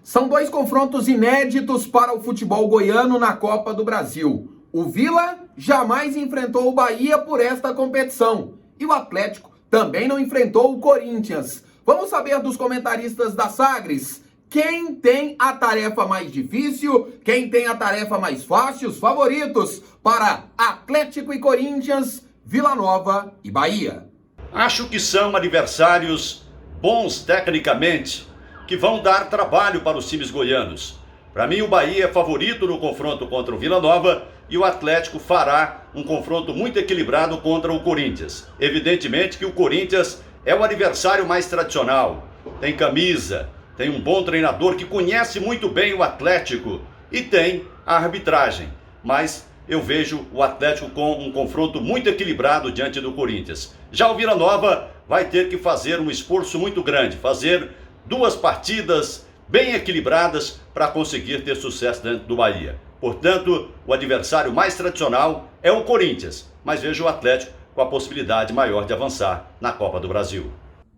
São dois confrontos inéditos para o futebol goiano na Copa do Brasil. O Vila jamais enfrentou o Bahia por esta competição. E o Atlético também não enfrentou o Corinthians. Vamos saber dos comentaristas da Sagres quem tem a tarefa mais difícil, quem tem a tarefa mais fácil, os favoritos para Atlético e Corinthians, Vila Nova e Bahia. Acho que são adversários bons tecnicamente, que vão dar trabalho para os times goianos. Para mim, o Bahia é favorito no confronto contra o Vila Nova e o Atlético fará um confronto muito equilibrado contra o Corinthians. Evidentemente que o Corinthians é o adversário mais tradicional, tem camisa, tem um bom treinador que conhece muito bem o Atlético e tem a arbitragem. Mas eu vejo o Atlético com um confronto muito equilibrado diante do Corinthians. Já o Vila Nova vai ter que fazer um esforço muito grande, fazer duas partidas bem equilibradas para conseguir ter sucesso dentro do Bahia. Portanto, o adversário mais tradicional é o Corinthians, mas vejo o Atlético com a possibilidade maior de avançar na Copa do Brasil.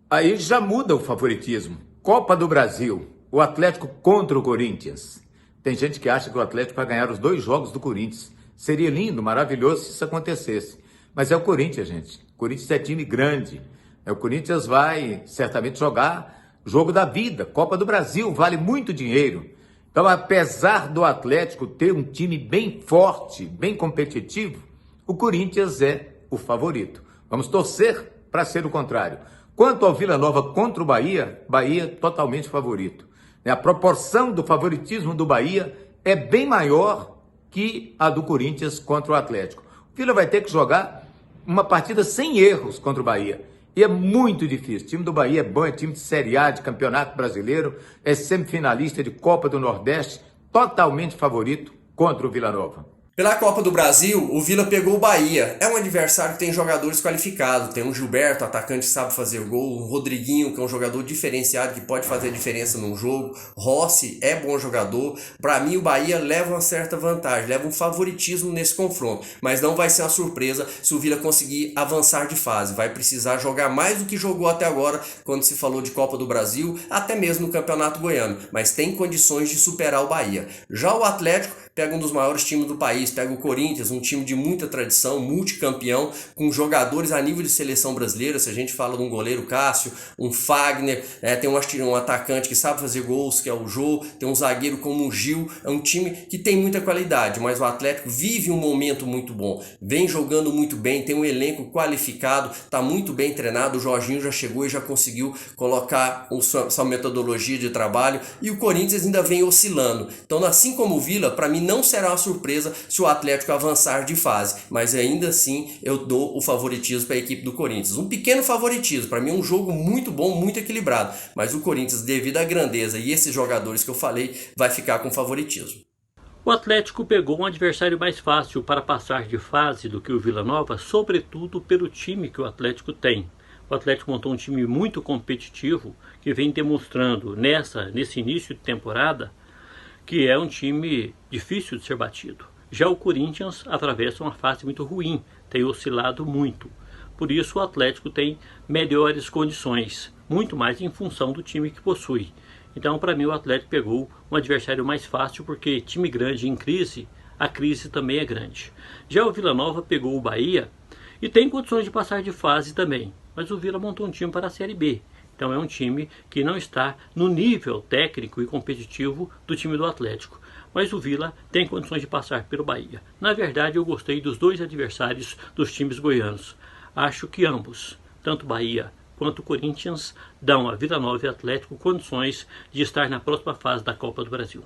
Aí já muda o favoritismo. Copa do Brasil, o Atlético contra o Corinthians. Tem gente que acha que o Atlético vai ganhar os dois jogos do Corinthians. Seria lindo, maravilhoso se isso acontecesse. Mas é o Corinthians, gente. O Corinthians é time grande. O Corinthians vai certamente jogar jogo da vida. Copa do Brasil vale muito dinheiro. Então, apesar do Atlético ter um time bem forte, bem competitivo, o Corinthians é o favorito. Vamos torcer para ser o contrário. Quanto ao Vila Nova contra o Bahia, Bahia totalmente favorito. A proporção do favoritismo do Bahia é bem maior que a do Corinthians contra o Atlético. O Vila vai ter que jogar uma partida sem erros contra o Bahia. E é muito difícil. O time do Bahia é bom, é time de Série A, de Campeonato Brasileiro, é semifinalista de Copa do Nordeste, totalmente favorito contra o Vila Nova. Pela Copa do Brasil, o Vila pegou o Bahia. É um adversário que tem jogadores qualificados. Tem um Gilberto, atacante que sabe fazer gol. Um Rodriguinho, que é um jogador diferenciado, que pode fazer diferença num jogo. Rossi é bom jogador. Para mim, o Bahia leva uma certa vantagem, leva um favoritismo nesse confronto. Mas não vai ser uma surpresa se o Vila conseguir avançar de fase. Vai precisar jogar mais do que jogou até agora, quando se falou de Copa do Brasil, até mesmo no Campeonato Goiano. Mas tem condições de superar o Bahia. Já o Atlético pega um dos maiores times do país, pega o Corinthians, um time de muita tradição, multicampeão, com jogadores a nível de seleção brasileira. Se a gente fala de um goleiro Cássio, um Fagner, tem um atacante que sabe fazer gols, que é o Jô, tem um zagueiro como o Gil. É um time que tem muita qualidade, mas o Atlético vive um momento muito bom, vem jogando muito bem, tem um elenco qualificado, está muito bem treinado. O Jorginho já chegou e já conseguiu colocar sua metodologia de trabalho, e o Corinthians ainda vem oscilando. Então, assim como o Vila, para mim não será uma surpresa se o Atlético avançar de fase, mas ainda assim eu dou o favoritismo para a equipe do Corinthians. Um pequeno favoritismo, para mim é um jogo muito bom, muito equilibrado, mas o Corinthians, devido à grandeza e esses jogadores que eu falei, vai ficar com favoritismo. O Atlético pegou um adversário mais fácil para passar de fase do que o Vila Nova, sobretudo pelo time que o Atlético tem. O Atlético montou um time muito competitivo, que vem demonstrando nesse início de temporada que é um time difícil de ser batido. Já o Corinthians atravessa uma fase muito ruim, tem oscilado muito. Por isso o Atlético tem melhores condições, muito mais em função do time que possui. Então, para mim, o Atlético pegou um adversário mais fácil, porque time grande em crise, a crise também é grande. Já o Vila Nova pegou o Bahia e tem condições de passar de fase também, mas o Vila montou um time para a Série B. Então é um time que não está no nível técnico e competitivo do time do Atlético. Mas o Vila tem condições de passar pelo Bahia. Na verdade, eu gostei dos dois adversários dos times goianos. Acho que ambos, tanto Bahia quanto Corinthians, dão a Vila Nova e Atlético condições de estar na próxima fase da Copa do Brasil.